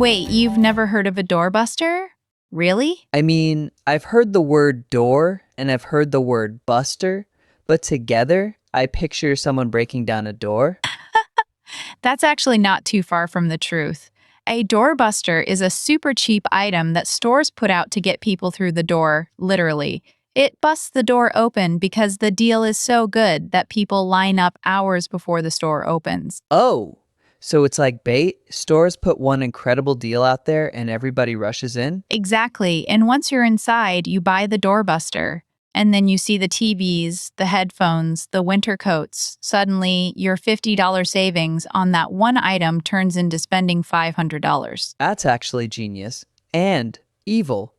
Wait, you've never heard of a doorbuster? Really? I mean, I've heard the word door and I've heard the word buster, but together, I picture someone breaking down a door. That's actually not too far from the truth. A doorbuster is a super cheap item that stores put out to get people through the door, literally. It busts the door open because the deal is so good that people line up hours before the store opens. Oh, so it's like bait? Stores put one incredible deal out there and everybody rushes in? Exactly. And once you're inside, you buy the doorbuster. And then you see the TVs, the headphones, the winter coats. Suddenly, your $50 savings on that one item turns into spending $500. That's actually genius. And evil.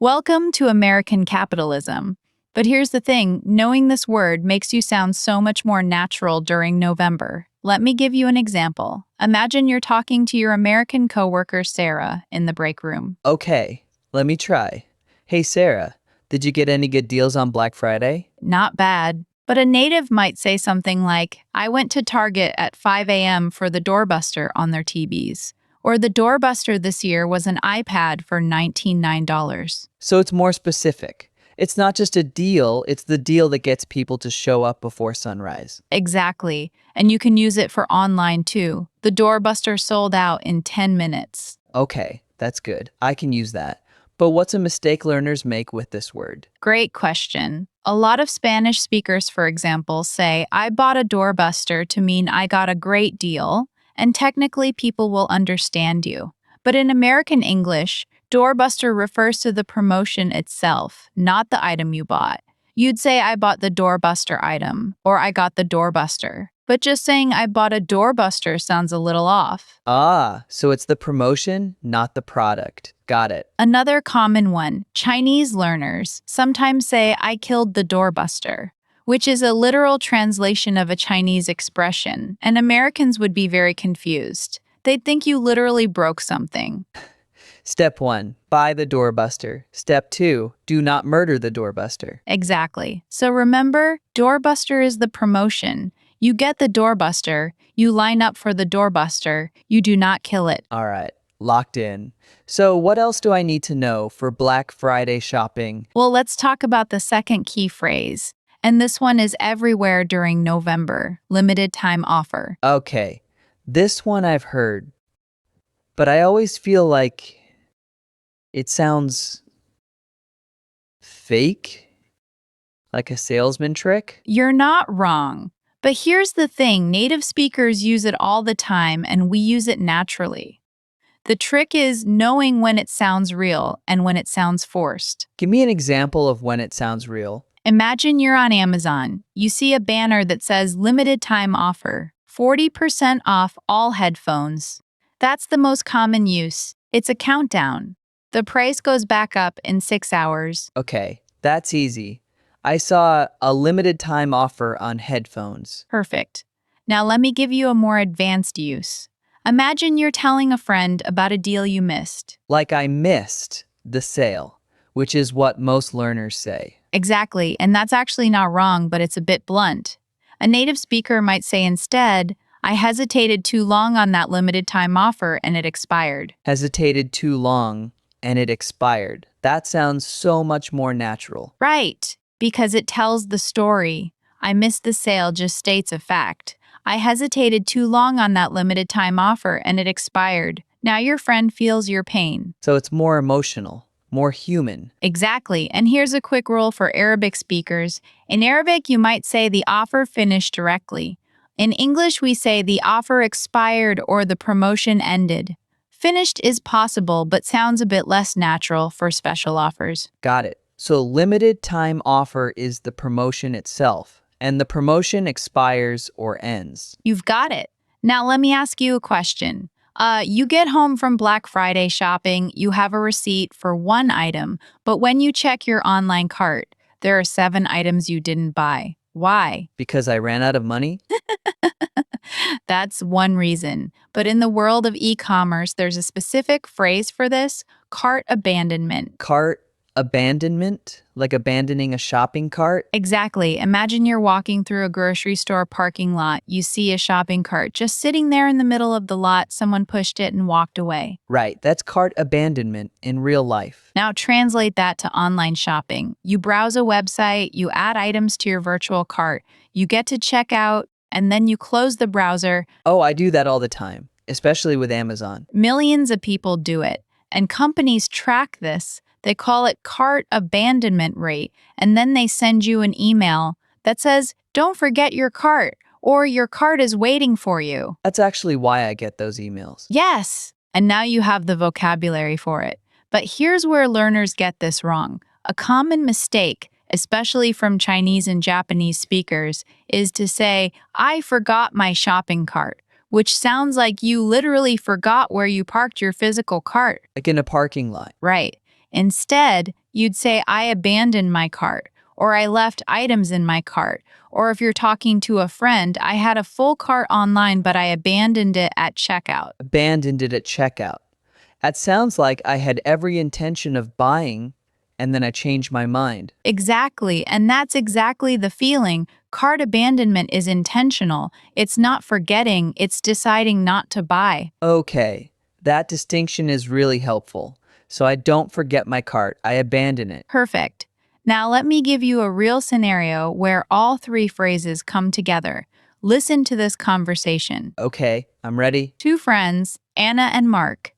Welcome to American capitalism. But here's the thing, knowing this word makes you sound so much more natural during November. Let me give you an example. Imagine you're talking to your American coworker, Sarah, in the break room. Okay, let me try. Hey, Sarah, did you get any good deals on Black Friday? Not bad. But a native might say something like, I went to Target at 5 a.m. for the doorbuster on their TVs. Or the doorbuster this year was an iPad for $99. So it's more specific. It's not just a deal, it's the deal that gets people to show up before sunrise. Exactly. And you can use it for online too. The doorbuster sold out in 10 minutes. Okay, that's good. I can use that. But what's a mistake learners make with this word? Great question. A lot of Spanish speakers, for example, say, I bought a doorbuster to mean I got a great deal, and technically people will understand you. But in American English, doorbuster refers to the promotion itself, not the item you bought. You'd say, I bought the doorbuster item, or I got the doorbuster. But just saying I bought a doorbuster sounds a little off. Ah, so it's the promotion, not the product. Got it. Another common one, Chinese learners sometimes say, I killed the doorbuster, which is a literal translation of a Chinese expression, and Americans would be very confused. They'd think you literally broke something. Step 1, buy the doorbuster. Step 2, do not murder the doorbuster. Exactly. So remember, doorbuster is the promotion. You get the doorbuster, you line up for the doorbuster, you do not kill it. All right, locked in. So what else do I need to know for Black Friday shopping? Well, let's talk about the second key phrase. And this one is everywhere during November, limited time offer. Okay, this one I've heard, but I always feel like it sounds fake, like a salesman trick. You're not wrong. But here's the thing, native speakers use it all the time and we use it naturally. The trick is knowing when it sounds real and when it sounds forced. Give me an example of when it sounds real. Imagine you're on Amazon. You see a banner that says limited time offer, 40% off all headphones. That's the most common use. It's a countdown. The price goes back up in 6 hours. Okay, that's easy. I saw a limited time offer on headphones. Perfect. Now let me give you a more advanced use. Imagine you're telling a friend about a deal you missed. Like I missed the sale, which is what most learners say. Exactly, and that's actually not wrong, but it's a bit blunt. A native speaker might say instead, I hesitated too long on that limited time offer and it expired. Hesitated too long and it expired. That sounds so much more natural. Right, because it tells the story. I missed the sale just states a fact. I hesitated too long on that limited time offer and it expired. Now your friend feels your pain. So it's more emotional, more human. Exactly, and here's a quick rule for Arabic speakers. In Arabic, you might say the offer finished directly. In English, we say the offer expired or the promotion ended. Finished is possible, but sounds a bit less natural for special offers. Got it. So limited time offer is the promotion itself, and the promotion expires or ends. You've got it. Now let me ask you a question. You get home from Black Friday shopping, you have a receipt for one item, but when you check your online cart, there are 7 items you didn't buy. Why? Because I ran out of money? That's one reason. But in the world of e-commerce, there's a specific phrase for this, cart abandonment. Cart Abandonment, like abandoning a shopping cart? Exactly. Imagine you're walking through a grocery store parking lot. You see a shopping cart just sitting there in the middle of the lot. Someone pushed it and walked away. Right, that's cart abandonment in real life. Now translate that to online shopping. You browse a website, you add items to your virtual cart, you get to checkout, and then you close the browser. Oh, I do that all the time, especially with Amazon. Millions of people do it, and companies track this. They call it cart abandonment rate, and then they send you an email that says, "Don't forget your cart," or "Your cart is waiting for you." That's actually why I get those emails. Yes, and now you have the vocabulary for it. But here's where learners get this wrong. A common mistake, especially from Chinese and Japanese speakers, is to say, "I forgot my shopping cart," which sounds like you literally forgot where you parked your physical cart. Like in a parking lot. Right. Instead, you'd say, "I abandoned my cart," or "I left items in my cart." Or if you're talking to a friend, "I had a full cart online, but I abandoned it at checkout." Abandoned it at checkout. That sounds like I had every intention of buying, and then I changed my mind. Exactly. And that's exactly the feeling. Cart abandonment is intentional. It's not forgetting, it's deciding not to buy. Okay, that distinction is really helpful. So I don't forget my cart, I abandon it. Perfect. Now let me give you a real scenario where all three phrases come together. Listen to this conversation. Okay, I'm ready. Two friends, Anna and Mark.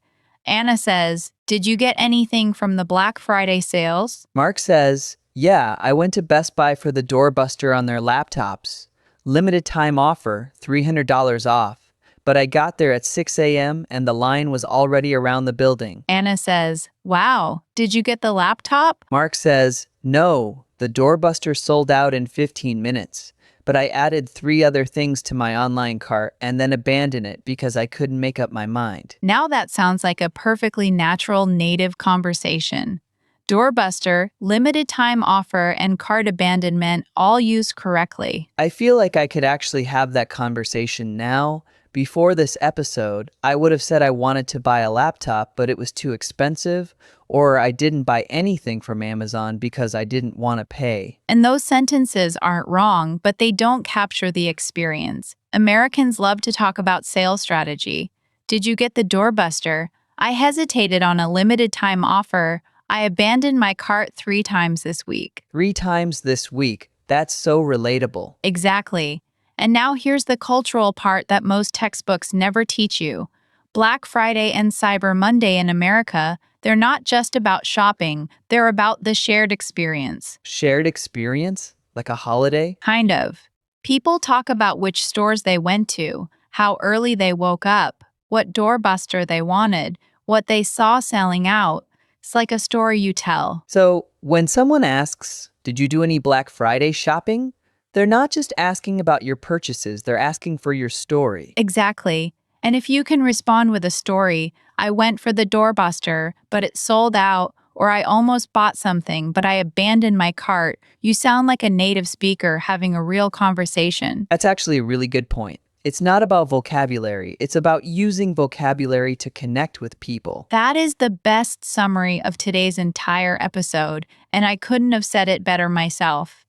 Anna says, "Did you get anything from the Black Friday sales?" Mark says, yeah, I went to Best Buy for the Doorbuster on their laptops. Limited time offer, $300 off. But I got there at 6 a.m. and the line was already around the building. Anna says, "Wow, did you get the laptop?" Mark says, no, the Doorbuster sold out in 15 minutes. But I added 3 other things to my online cart and then abandoned it because I couldn't make up my mind. Now that sounds like a perfectly natural native conversation. Doorbuster, limited time offer, and cart abandonment all used correctly. I feel like I could actually have that conversation now. Before this episode, I would have said I wanted to buy a laptop, but it was too expensive, or I didn't buy anything from Amazon because I didn't want to pay. And those sentences aren't wrong, but they don't capture the experience. Americans love to talk about sales strategy. Did you get the doorbuster? I hesitated on a limited time offer. I abandoned my cart 3 times this week. 3 times this week. That's so relatable. Exactly. And now here's the cultural part that most textbooks never teach you. Black Friday and Cyber Monday in America, they're not just about shopping, they're about the shared experience. Shared experience? Like a holiday? Kind of. People talk about which stores they went to, how early they woke up, what doorbuster they wanted, what they saw selling out. It's like a story you tell. So, when someone asks, did you do any Black Friday shopping? They're not just asking about your purchases, they're asking for your story. Exactly. And if you can respond with a story, "I went for the doorbuster, but it sold out," or "I almost bought something, but I abandoned my cart," you sound like a native speaker having a real conversation. That's actually a really good point. It's not about vocabulary, it's about using vocabulary to connect with people. That is the best summary of today's entire episode, and I couldn't have said it better myself.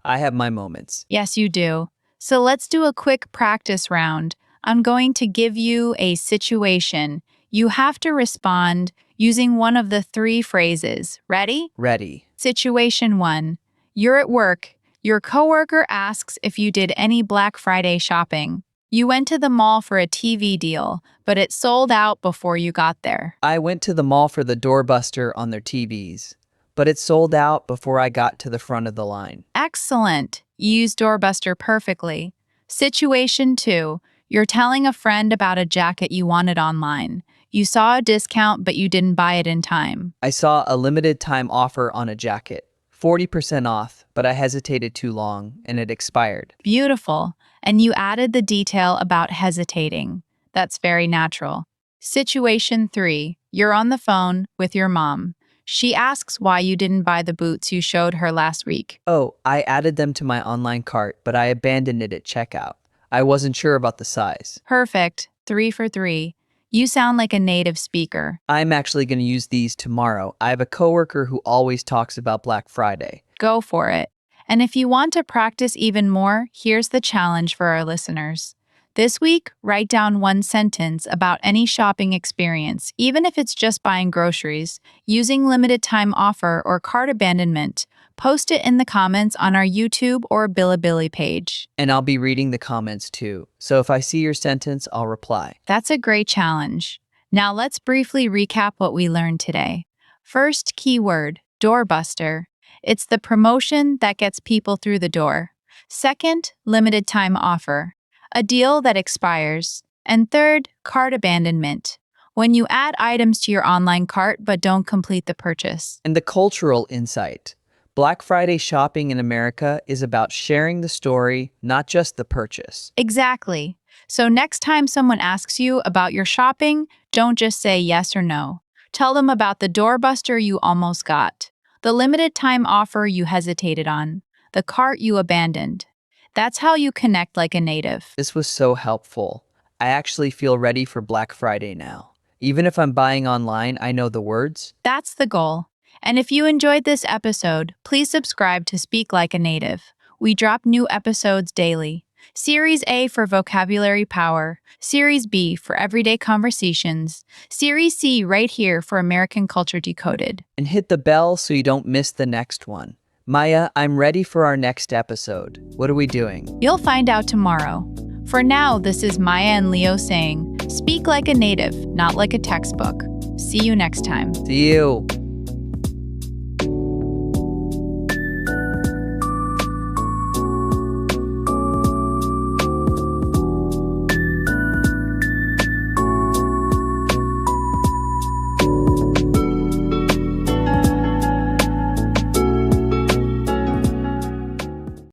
I have my moments. Yes, you do. So let's do a quick practice round. I'm going to give you a situation. You have to respond using one of the 3 phrases. Ready? Ready. Situation 1. You're at work. Your coworker asks if you did any Black Friday shopping. You went to the mall for a TV deal, but it sold out before you got there. I went to the mall for the doorbuster on their TVs, but it sold out before I got to the front of the line. Excellent. You used Doorbuster perfectly. Situation 2. You're telling a friend about a jacket you wanted online. You saw a discount, but you didn't buy it in time. I saw a limited time offer on a jacket, 40% off, but I hesitated too long and it expired. Beautiful. And you added the detail about hesitating. That's very natural. Situation 3. You're on the phone with your mom. She asks why you didn't buy the boots you showed her last week. Oh, I added them to my online cart, but I abandoned it at checkout. I wasn't sure about the size. Perfect. 3 for 3. You sound like a native speaker. I'm actually going to use these tomorrow. I have a coworker who always talks about Black Friday. Go for it. And if you want to practice even more, here's the challenge for our listeners. This week, write down one sentence about any shopping experience, even if it's just buying groceries, using limited time offer or cart abandonment. Post it in the comments on our YouTube or Bilibili page. And I'll be reading the comments too. So if I see your sentence, I'll reply. That's a great challenge. Now let's briefly recap what we learned today. First keyword, Doorbuster. It's the promotion that gets people through the door. Second, limited time offer, a deal that expires. And third, cart abandonment, when you add items to your online cart but don't complete the purchase. And the cultural insight. Black Friday shopping in America is about sharing the story, not just the purchase. Exactly. So next time someone asks you about your shopping, don't just say yes or no. Tell them about the doorbuster you almost got, the limited time offer you hesitated on, the cart you abandoned. That's how you connect like a native. This was so helpful. I actually feel ready for Black Friday now. Even if I'm buying online, I know the words. That's the goal. And if you enjoyed this episode, please subscribe to Speak Like a Native. We drop new episodes daily. Series A for vocabulary power, Series B for everyday conversations, Series C right here for American Culture Decoded. And hit the bell so you don't miss the next one. Maya, I'm ready for our next episode. What are we doing? You'll find out tomorrow. For now, this is Maya and Leo saying, speak like a native, not like a textbook. See you next time. See you.